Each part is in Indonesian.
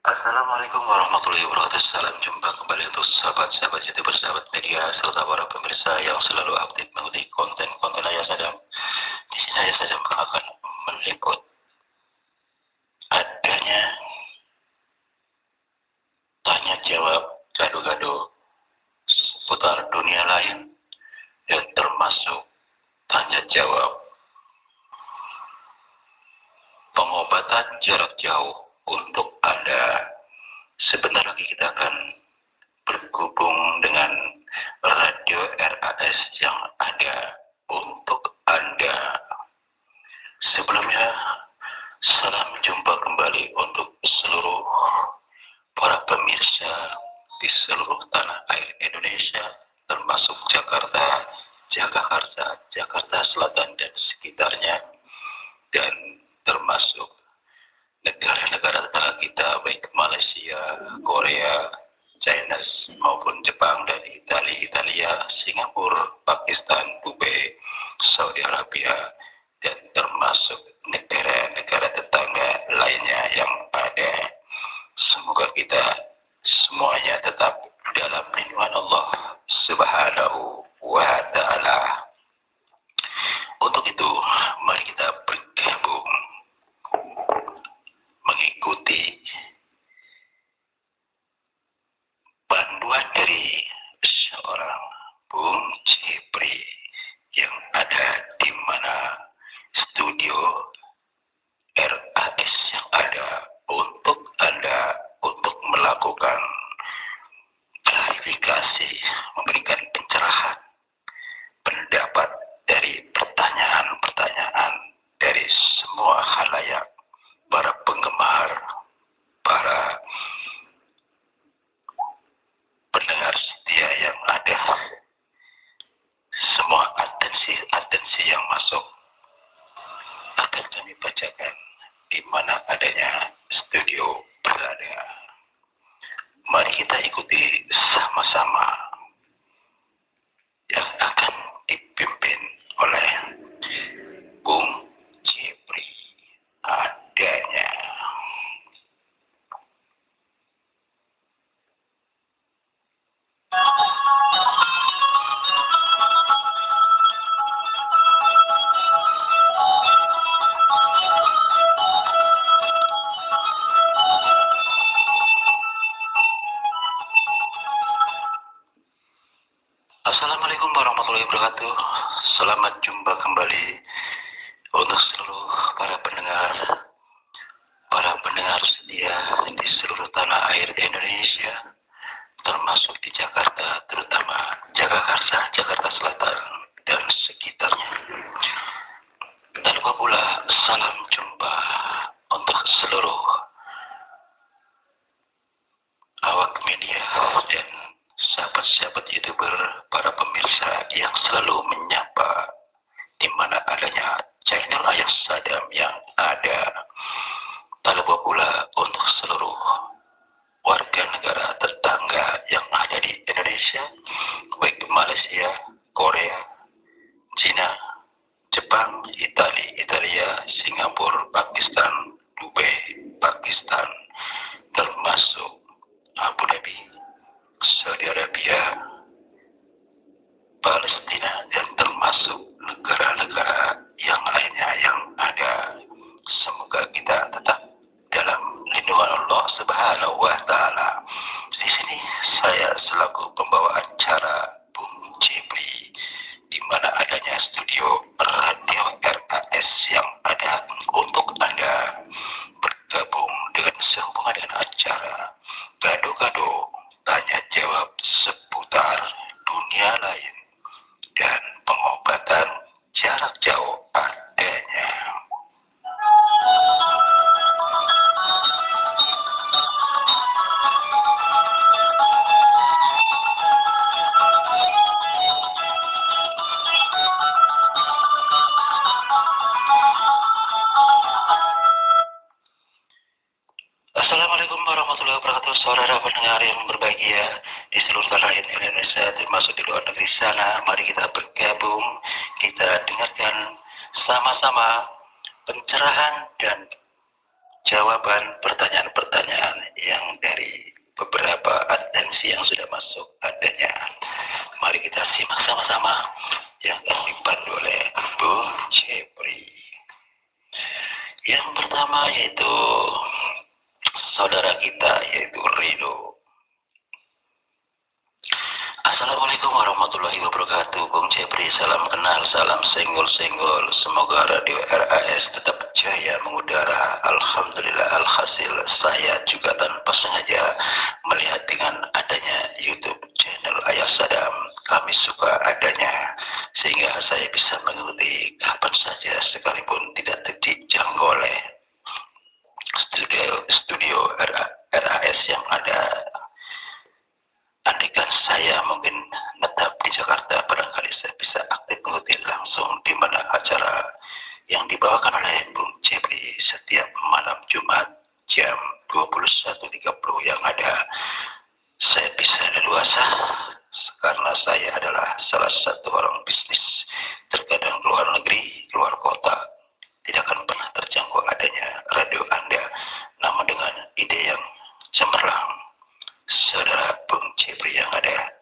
Assalamualaikum warahmatullahi wabarakatuh. Salam jumpa kembali untuk sahabat-sahabat youtuber, sahabat media, serta para pemirsa yang selalu aktif mengikuti konten-konten Ayah Sadam. Di sini Ayah Sadam akan meliput adanya tanya jawab gado-gado seputar dunia lain yang termasuk tanya jawab pengobatan jarak jauh untuk Anda. Sebentar lagi kita akan berhubung dengan radio RAS yang ada untuk Anda. Sebelumnya, salam jumpa kembali untuk seluruh para pemirsa di seluruh tanah air Indonesia, termasuk Jakarta, Jakarta, Jakarta Selatan dan sekitarnya, dan termasuk negara-negara tetangga kita, baik Malaysia, Korea, China maupun Jepang dan Italia, Singapura, Pakistan, Dubai, Saudi Arabia, dan termasuk negara-negara tetangga lainnya yang ada. Semoga kita semuanya tetap dalam lindungan Allah Subhanahu wa Ta'ala. Untuk itu, mari kita bergabung mengikuti panduan dari seorang Bung Jepri yang ada di mana studio RAS yang ada untuk Anda untuk melakukan klarifikasi, memberikan pencerahan pendapat dari pertanyaan-pertanyaan dari semua khalayak, para penggemar, para pendengar setia yang ada, semua atensi yang masuk akan kami bacakan di mana adanya studio berada. Mari kita ikuti sama-sama yang akan dipimpin oleh Bung Jepri adanya. Assalamualaikum warahmatullahi wabarakatuh. Selamat jumpa kembali untuk seluruh para pendengar setia di seluruh tanah air Indonesia, termasuk di Jakarta, terutama Jakarta, Jakarta Selatan dan sekitarnya. Dan lupa pula salam jumpa untuk seluruh awak media dan sahabat-sahabat YouTuber, para pemirsa yang selalu menyapa di mana adanya channel Ayah Sadam yang ada. Tak lupa pula untuk seluruh warga negara tetangga yang ada di Indonesia, baik Malaysia, Korea, China, Jepang, Italia, Singapura, Pakistan, Dubai, Pakistan, termasuk Abu Dhabi, Saudi Arabia, Palestina, dan termasuk negara-negara yang lainnya yang ada. Semoga kita tetap dalam lindungan Allah Subhanahu wa Ta'ala. Di sini saya selaku pembawa acara Bung Jepri, di mana adanya studio radio RAS yang ada untuk Anda bergabung dengan sehubungan dengan acara gado-gado tanya jawab seputar dunia lain dan pengobatan jarak jauh adanya. Assalamualaikum warahmatullahi wabarakatuh, saudara pendengar yang berbahagia di seluruh tanah air Indonesia, termasuk di luar negeri sana. Mari kita bergabung, kita dengarkan sama-sama pencerahan dan jawaban pertanyaan-pertanyaan yang dari beberapa atensi yang sudah masuk adanya. Mari kita simak sama-sama yang akan dipandu oleh Bung Jepri. Yang pertama yaitu saudara kita yaitu Rido. Assalamualaikum warahmatullahi wabarakatuh. Bung Jepri, salam kenal, salam senggol-senggol. Semoga Radio RAS tetap jaya mengudara. Alhamdulillah, alhasil saya juga tanpa sengaja melihat dengan adanya YouTube channel Ayah Sadam. Kami suka adanya sehingga saya bisa mengikuti kapan saja sekalipun tidak dijangkau oleh studio RAS yang ada. Andaikan saya mungkin tetap di Jakarta, barangkali saya bisa aktif mengikuti langsung di mana acara yang dibawakan oleh Bung Jepri setiap malam Jumat jam 21.30 yang ada. Saya bisa leluasa karena saya adalah salah satu orang bisnis, terkadang keluar negeri, keluar kota, tidak akan pernah terjangkau adanya radio Anda, namun dengan ide yang cemerlang saudara Bung Jepri yang ada,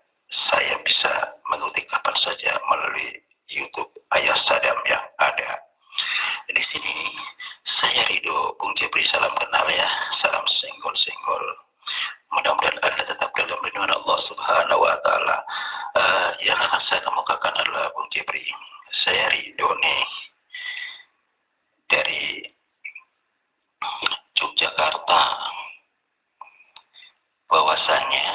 saya bisa mengikuti kapan saja melalui YouTube Ayah Sadam yang ada. Di sini saya Rido, Bung Jepri, salam kenal ya, salam senggol-senggol. Mudah-mudahan Anda tetap dalam lindungan Allah Subhanahu wa Ta'ala. Yang akan saya kemukakan adalah Bung Jepri, saya Rido nih dari Yogyakarta. Bahwasanya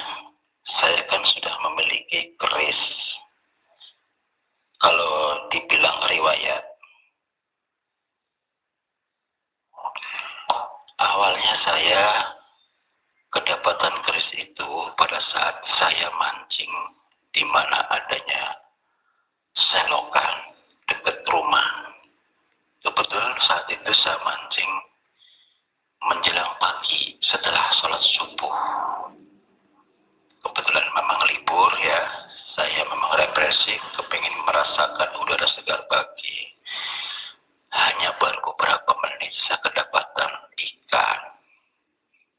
saya kan sudah memiliki keris. Kalau dibilang riwayat, awalnya saya kedapatan keris itu pada saat saya mancing di mana adanya selokan dekat rumah. Kebetulan saat itu saya mancing menjelang pagi setelah sholat subuh. Kebetulan memang libur ya, saya memang represif, kepingin merasakan udara segar pagi. Hanya baru beberapa menit saya kedapatan ikan.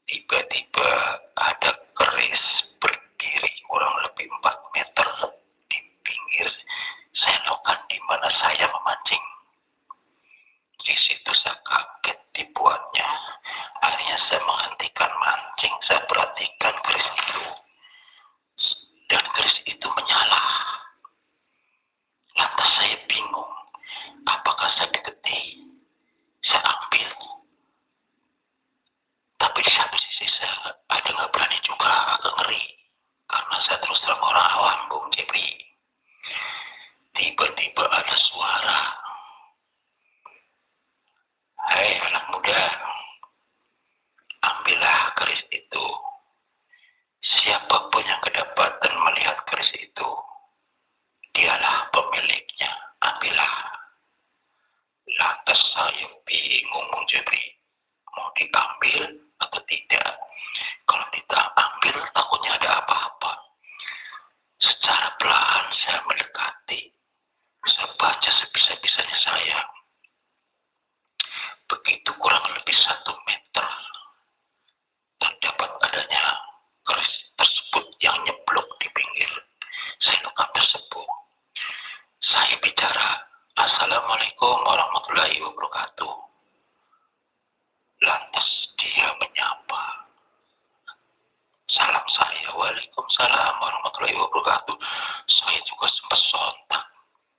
Tiba-tiba ada keris berdiri kurang lebih 4 meter di pinggir selokan di mana saya memancing. Di situ saya kaget dibuatnya. Akhirnya saya menghentikan mancing, saya perhatikan keris itu. Dan keris itu menyala. Lantas saya bingung, apakah saya deketi? Saya ambil. Tapi di satu sisi saya ada nggak berani juga, agak ngeri. Karena saya terus terang orang awam, Bung Jepri. Tiba-tiba ada suara. Hai anak muda, ambillah keris itu. Siapapun yang kedapatan melihat keris itu, dialah pemiliknya. Ambillah. Lantas saya bingung, Bung Jepri, mau diambil atau tidak. Kalau kita ambil, takutnya ada apa-apa. Secara perlahan saya mendekati. Saya baca sebisa-bisanya saya. Begitu kurang lebih 1 meter terdapat adanya keris tersebut yang nyeblok di pinggir selokan tersebut. Saya bicara, Assalamualaikum warahmatullahi wabarakatuh. Lantas dia menyapa. Salam saya, Waalaikumsalam warahmatullahi wabarakatuh. Saya juga sempat sontak.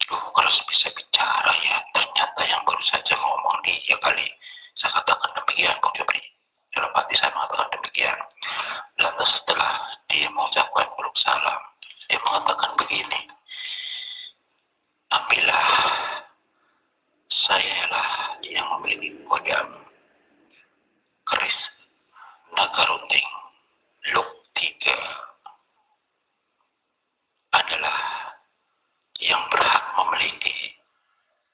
Kalau bisa bicara ya, ternyata yang baru saja ngomong dia kali. Saya katakan demikian, Bung Jepri. Dalam hati saya mengatakan demikian. Lantas setelah dia mengucapkan peluk salam, dia mengatakan begini, ambillah, sayalah yang memiliki kodam keris naga runting Luk 3 adalah yang berhak memiliki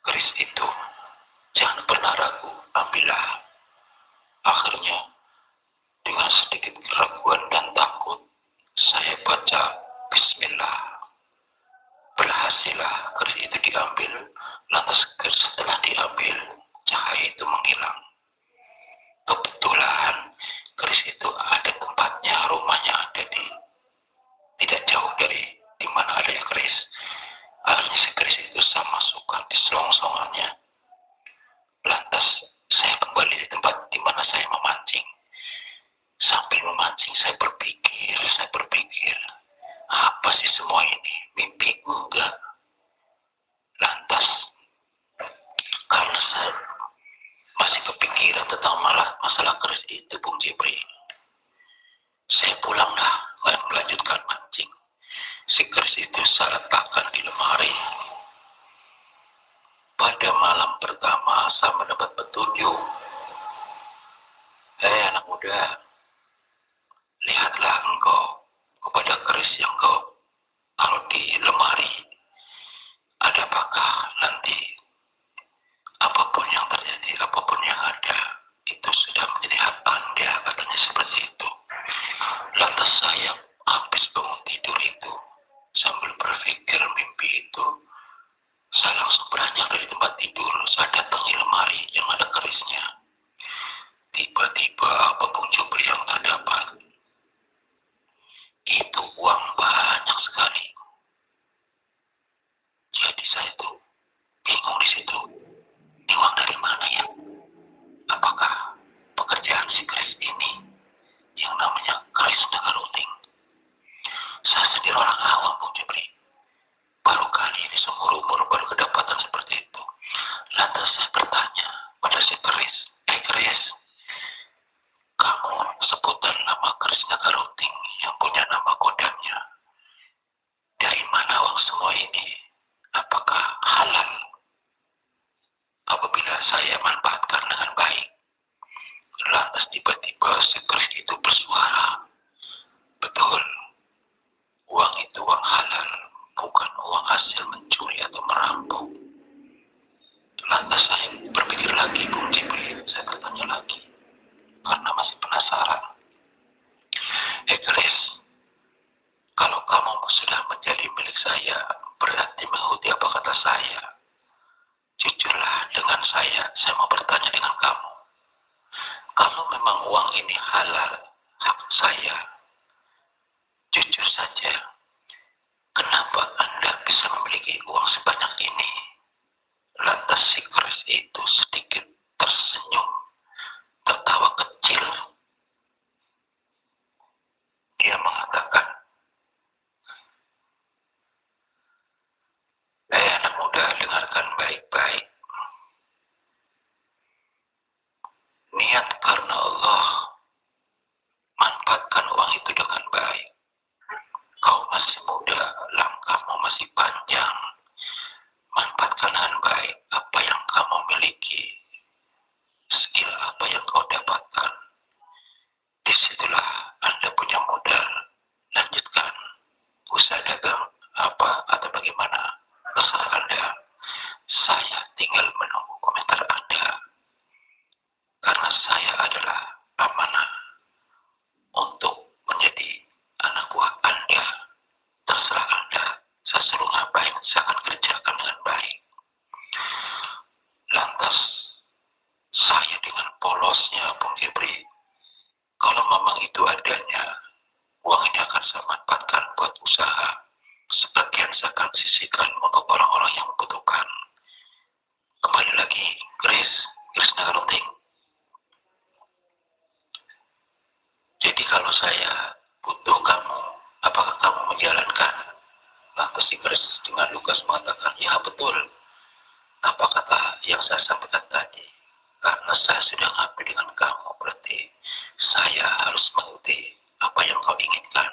keris itu. Jangan pernah ragu, ambillah. Akhirnya dengan sedikit keraguan dan takut, saya baca Bismillah. Berhasillah keris itu diambil. Lantas setelah diambil, cahaya itu menghilang. dari di mana ada keris. Akhirnya si keris itu saya masukkan di selongsongannya. Lantas saya kembali di tempat di mana saya memancing. Sambil memancing saya berpikir, apa sih semua ini? Mimpi enggak? Lantas karena saya masih kepikiran tentang masalah keris itu, Bung Jibri, saya pulanglah melanjutkan mancing. Si keris itu saya letakkan di lemari. Pada malam pertama saya mendapat petunjuk. Anak muda, lihatlah engkau kepada keris yang kau taruh di lemari. Adapakah nanti apapun yang terjadi, apapun yang ada, itu sudah menjadi hak Anda, katanya seperti itu. Lantas saya habis bangun tidur itu, sambil berpikir mimpi itu, saya langsung beranjak dari tempat tidur. Saya datangi lemari yang ada kerisnya. Tiba-tiba apa Bung Jubri yang terdapat? Itu uang banyak sekali. Jadi saya tuh bingung di situ. Ini uang dari mana ya? Apakah pekerjaan si keris ini yang namanya keris Nagarunting? Saya sendiri orang awam, Bung Jubri. Baru kali ini seumur umur baru kedapatan seperti itu. Lantas saya bertanya pada si keris, keris, kamu sebutan nama keris Nagarunting yang punya nama kodamnya. Dari mana uang semua ini? Apakah halal? Apabila saya manfaatkan dengan baik. Lantas tiba-tiba si keris itu bersuara. Betul, uang itu uang halal, bukan uang hasil mencuri atau merampok. Lantas saya berpikir lagi, Bung Jibri, saya bertanya lagi, karena masih penasaran. Keris, kalau kamu sudah menjadi milik saya, berarti mengikuti apa kata saya. Jujurlah dengan saya mau bertanya dengan kamu. Kalau memang uang ini halal, hak saya, jujur saja, kenapa Anda bisa memiliki uang sebanyak ini? Lantas si keris itu sedikit tersenyum, tertawa kecil. Dia mengatakan, anak muda, dengarkan baik-baik. Niat karena Allah, manfaatkan uang itu dengan baik. Kau masih muda, langkahmu masih panjang. Manfaatkan dengan baik apa yang kamu miliki, skill apa yang kau dapatkan. Disitulah Anda punya modal. Lanjutkan usaha dagang apa atau bagaimana, terserah Anda. Saya tinggal menunggu komentar Anda, karena saya adalah amanah untuk menjadi anak buah Anda. Terserah Anda, saya suruh ngapain, saya akan kerjakan dengan baik. Lantas saya dengan polosnya, Bung Jibri, kalau memang itu adanya, uang ini akan saya manfaatkan buat usaha. Sebagian saya akan sisihkan untuk orang-orang yang membutuhkan. Kembali lagi, keris Nagarunting. Jadi kalau saya butuh kamu, apakah kamu menjalankan? Lantas si keris dengan lugas mengatakan, ya betul. Apa kata yang saya sampaikan tadi? Karena saya sudah ngabdi dengan kamu, berarti saya harus mengikuti apa yang kau inginkan.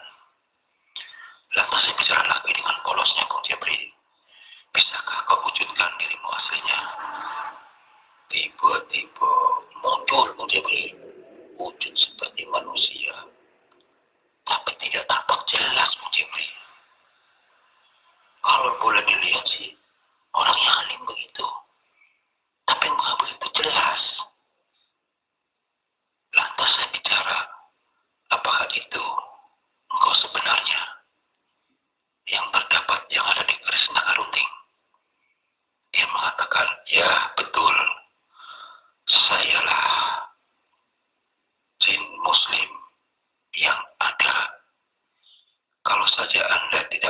Lantas saya bicara lagi dengan polosnya, Bung Jibri. Bisakah kau wujudkan dirimu aslinya? Tiba-tiba muncul, Bung Jibri, wujud seperti manusia, tapi tidak tampak jelas, Bung Jibri. Kalau boleh dilihat sih, orang yang alim begitu, tapi nggak begitu jelas. Lantas saya bicara, apakah itu engkau sebenarnya yang terdapat yang ada di keris Nagarunting? Dia mengatakan, ya betul, sayalah jin muslim yang ada. Kalau saja Anda tidak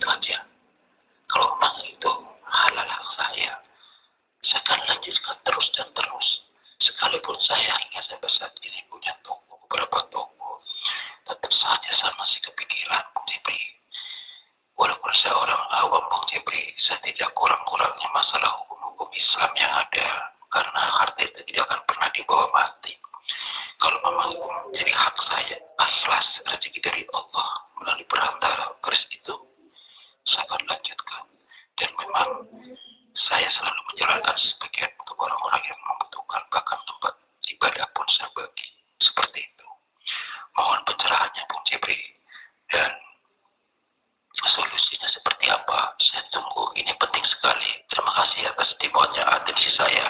itu aja. Kalau memang itu halal hak saya akan lanjutkan terus dan terus. Sekalipun saya hingga sampai saat ini punya toko, beberapa toko, tetap saja saya masih kepikiran Bung Jepri. Walaupun saya orang awam Bung Jepri, saya tidak kurang-kurangnya masalah hukum-hukum Islam yang ada. Karena harta itu tidak akan pernah dibawa mati. Kalau memang itu menjadi hak saya, aslas rezeki dari Allah melalui perantara keris itu, saya akan lanjutkan. Dan memang saya selalu menjalankan sebagian untuk orang-orang yang membutuhkan, bahkan tempat ibadah pun saya bagi. Seperti itu. Mohon pencerahannya Bung Jepri. Dan solusinya seperti apa? Saya tunggu. Ini penting sekali. Terima kasih atas timbonnya atensi saya.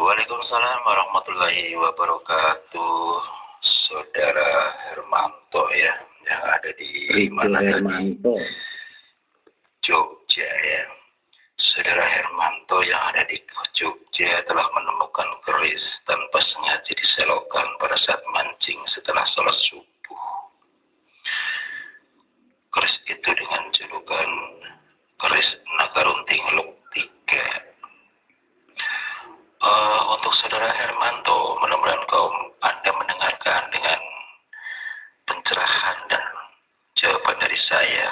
Waalaikumsalam warahmatullahi wabarakatuh. Saudara Hermanto ya, yang ada di mana Hermanto. Jogja ya. Saudara Hermanto yang ada di Jogja telah menemukan keris tanpa sengaja diselokan pada saat mancing setelah sholat subuh. Keris itu dengan julukan keris Nagarunting Luk 3. Untuk saudara Hermanto, mudah-mudahan Anda mendengarkan dengan pencerahan dan jawaban dari saya.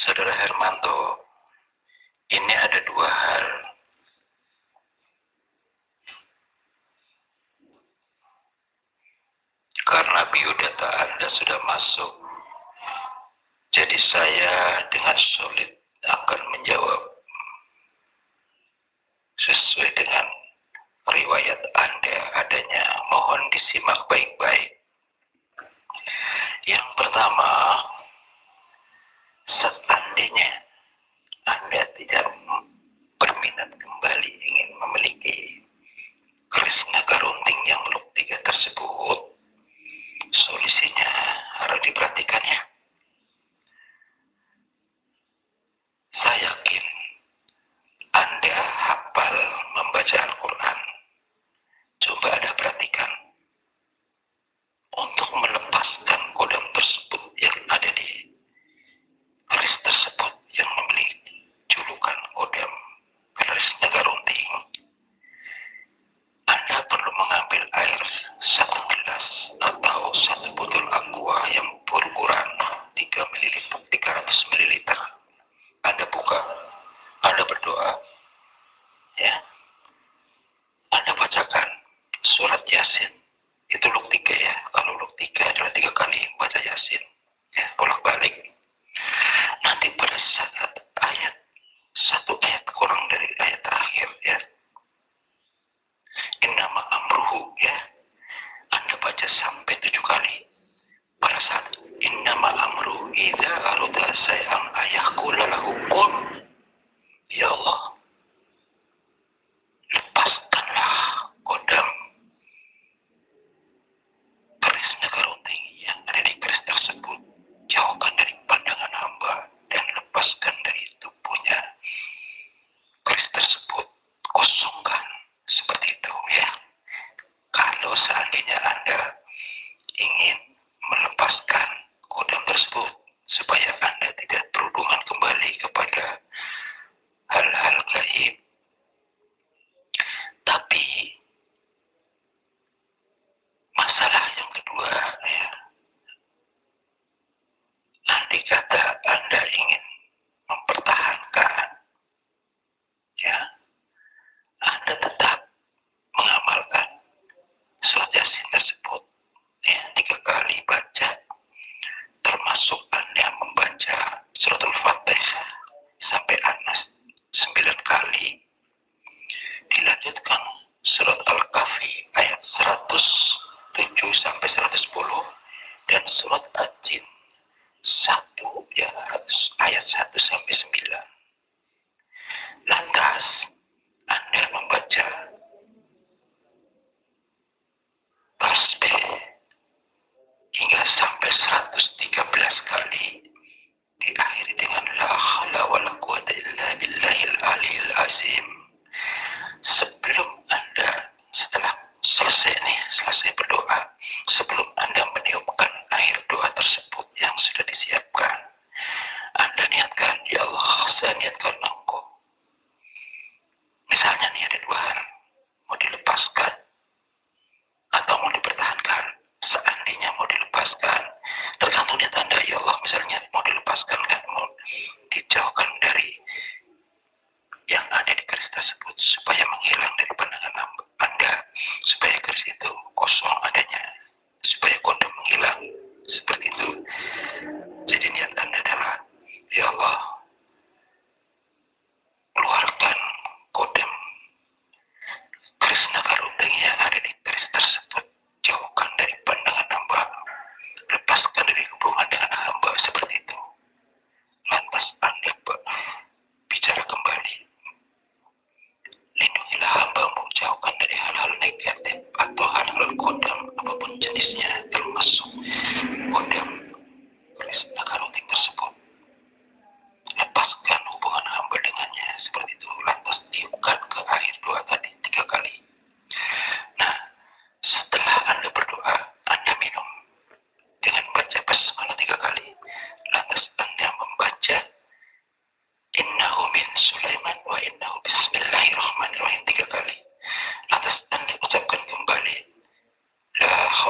Saudara Hermanto, ini ada dua hal. Karena biodata Anda sudah masuk, jadi saya dengan solid akan menjawab sesuai dengan riwayat Anda adanya. Mohon disimak baik-baik. Yang pertama, seandainya Anda tidak berminat kembali ingin memiliki keris Nagarunting yang Luk 3 tersebut, solusinya harus diperhatikan ya. Saya yakin Anda hafal membaca Al-Quran. Coba Anda perhatikan. Untuk melepaskan kodam tersebut yang ada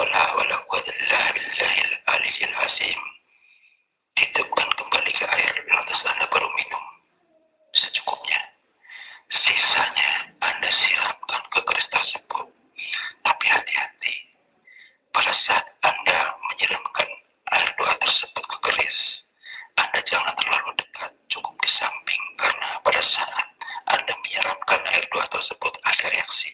haula wala quwwata illa billahil aliyyil azim. Ditiupkan kembali ke air, lantas Anda baru minum secukupnya. Sisanya Anda siramkan ke keris tersebut. Tapi hati-hati, pada saat Anda menyiramkan air doa tersebut ke keris, Anda jangan terlalu dekat, cukup di samping, karena pada saat Anda menyiramkan air doa tersebut ada reaksi.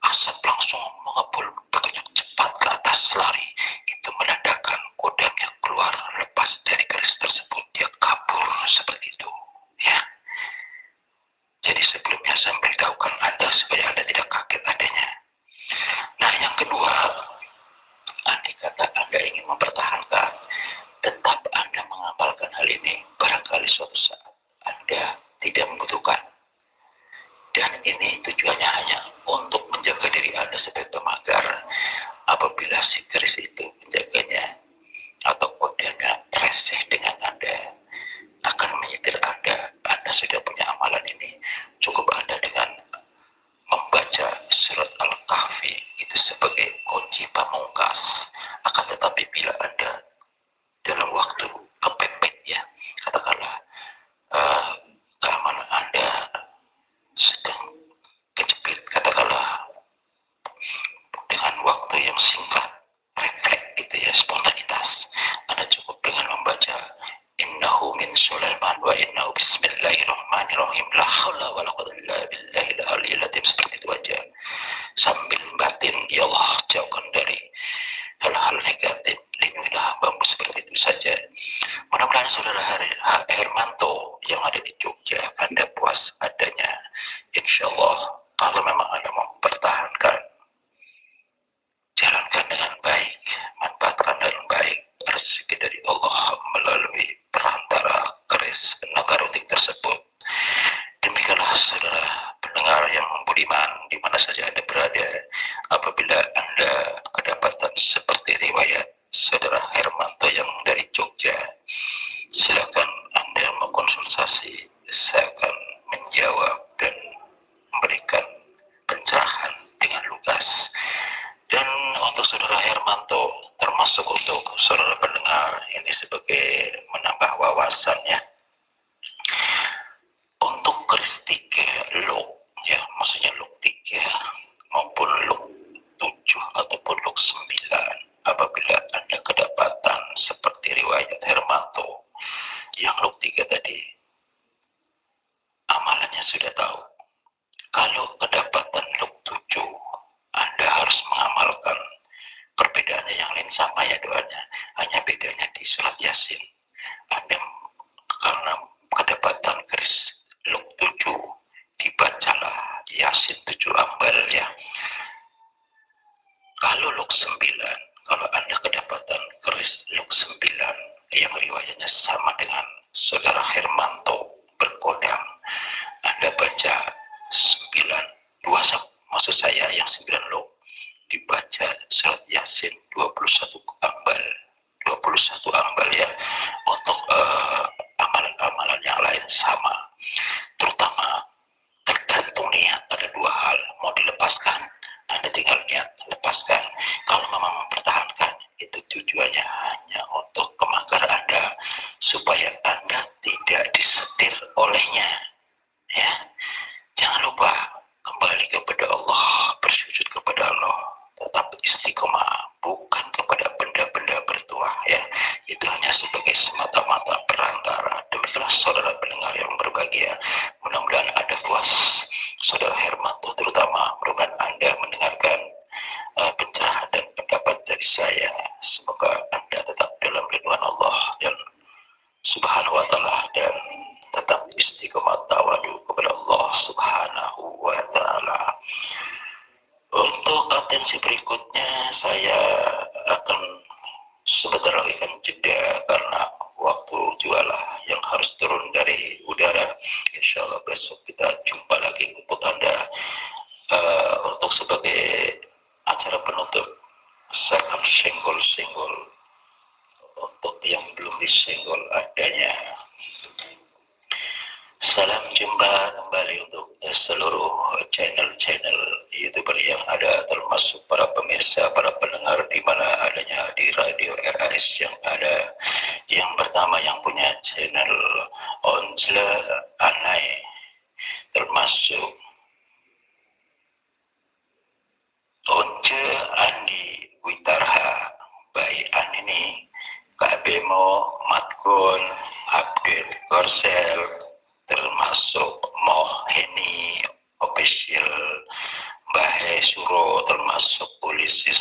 Asap langsung mengepul begitu cepat ke atas lari. Itu menandakan kodamnya keluar lepas dari keris tersebut. Dia kabur seperti itu. Ya. Jadi sebelumnya saya memberitahukan Anda supaya Anda tidak kaget adanya. Nah, yang kedua, andai kata Anda ingin mempertahankan, tetap Anda mengamalkan hal ini. Barangkali suatu saat Anda tidak membutuhkan. Dan ini tujuannya hanya untuk menjaga diri Anda sebagai pemagar. Apabila si keris itu menjaganya atau kodenya reseh dengan Anda, akan menyetir Anda. Anda sudah punya amalan ini. Cukup Anda dengan membaca surat Al-Kahfi itu sebagai kunci pamungkas. Akan tetapi bila Anda dalam waktu kepepet, ya, katakanlah keamanan Anda sedang kejepit, katakanlah dengan waktu yang singkat, refleks gitu ya, spontanitas, Anda cukup dengan membaca innahu min Sulaiman wa innahu bismillahirrahmanirrahim la haula wala quwwata illa billahil aliyyil azim, seperti itu aja, sambil batin, ya Allah jauhkan dari hal-hal negatif, lindungilah hambamu, seperti itu saja. Mudah-mudahan saudara Hermanto yang ada di Jogja, Anda puas adanya. Insya Allah, kalau memang Anda mau mempertahankan, jalankan dengan baik, manfaatkan dengan baik rezeki dari Allah melalui perantara keris nagarutik tersebut. Demikianlah saudara pendengar yang budiman, di mana saja Anda berada, apabila Anda kedapatan seperti riwayat saudara Hermanto yang dari Jogja, silakan Anda mengkonsultasi. Saya akan menjawab dan memberikan pencerahan dengan lugas. Dan untuk saudara Hermanto, termasuk untuk saudara pendengar, ini sebagai menambah wawasannya. Untuk keris 3 luk, ya, maksudnya luk 3 maupun luk 7 ataupun luk 9, apabila Anda kedapatan seperti riwayat Hermanto yang luk 3 tadi, amalannya sudah tahu. Kalau kedapatan luk 7, Anda harus mengamalkan. Perbedaannya yang lain sama ya doanya, hanya bedanya di surat Yasin. Anda karena kedapatan keris luk 7, dibacalah Yasin 7 ambal, ya. Kalau luk 9, Gun, Abdul Korsel, termasuk Moheni Official, Bahe Suro, termasuk Polisis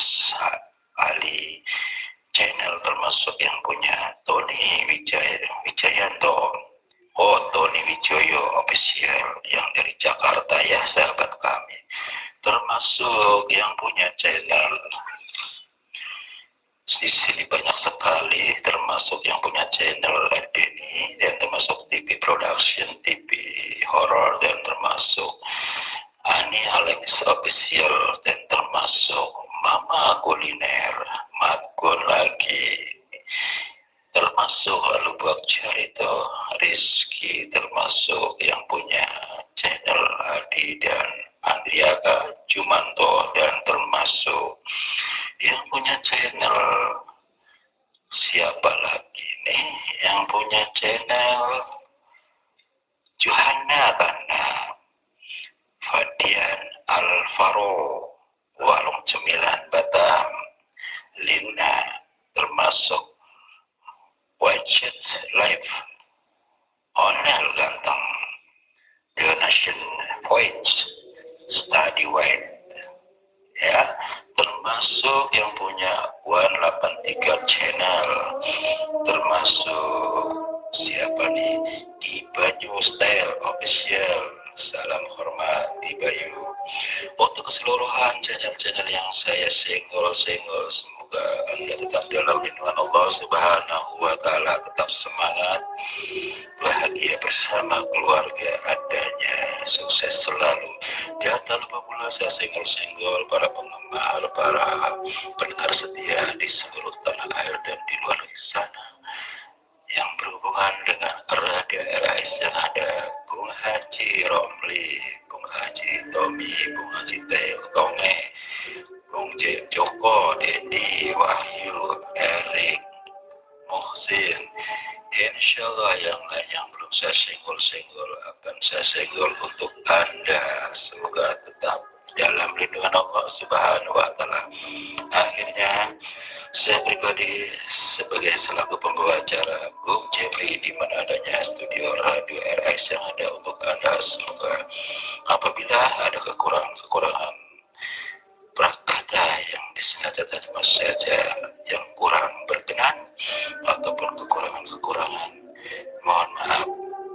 Ali channel, termasuk yang punya Tony Wijayanto, Tony Wijoyo Official yang dari Jakarta ya sahabat kami, termasuk yang punya channel di sini banyak sekali, termasuk yang punya channel Erdeni, dan termasuk TV Production, TV Horror, dan termasuk Ani Alex Official, dan termasuk Mama Kuliner, Magun lagi, termasuk Lubak Carito, Rizky, termasuk yang punya channel Adi dan Andriaga Jumanto, dan termasuk yang punya channel siapa lagi nih yang punya channel Johanna Kana, Fadian Alvaro, Warung Cemilan Batam, Lina, termasuk Wajid Live, Onel Ganteng, Donation Points, Study White, ya, termasuk yang punya 183 channel, termasuk siapa nih, Dibanyu Style Official, salam hormat Dibanyu. Untuk keseluruhan channel-channel yang saya senggol-senggol, semoga Anda tetap dalam lindungan Allah Subhanahu wa Ta'ala, tetap semangat, bahagia bersama keluarga adanya, sukses selalu. Dan tak lupa pula saya senggol-senggol para penggemar, para pendengar setia di seluruh tanah air dan di luar sana yang berhubungan dengan Radio RAS yang ada Bung Haji Romli, Bung Haji Tommy, Bung Haji Teo Tome, Bung Joko, Dedi, Wahyu, Erik, Muhsin. Insya Allah yang lain yang belum saya senggol-senggol akan saya senggol untuk Anda. Semoga tetap dalam lindungan Allah Subhanahu wa Ta'ala. Akhirnya saya pribadi sebagai selaku pembawa acara Bung Jeffrey, di mana adanya studio Radio RX yang ada untuk Anda. Semoga apabila ada kekurangan prakata yang disengaja masih saja yang kurang berkenan ataupun kekurangan, mohon maaf.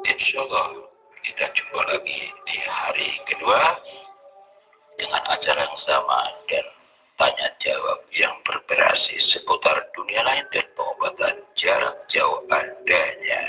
Insya Allah kita jumpa lagi di hari kedua dengan acara yang sama dan tanya jawab yang bervariasi seputar dunia lain dan pengobatan jarak jauh adanya.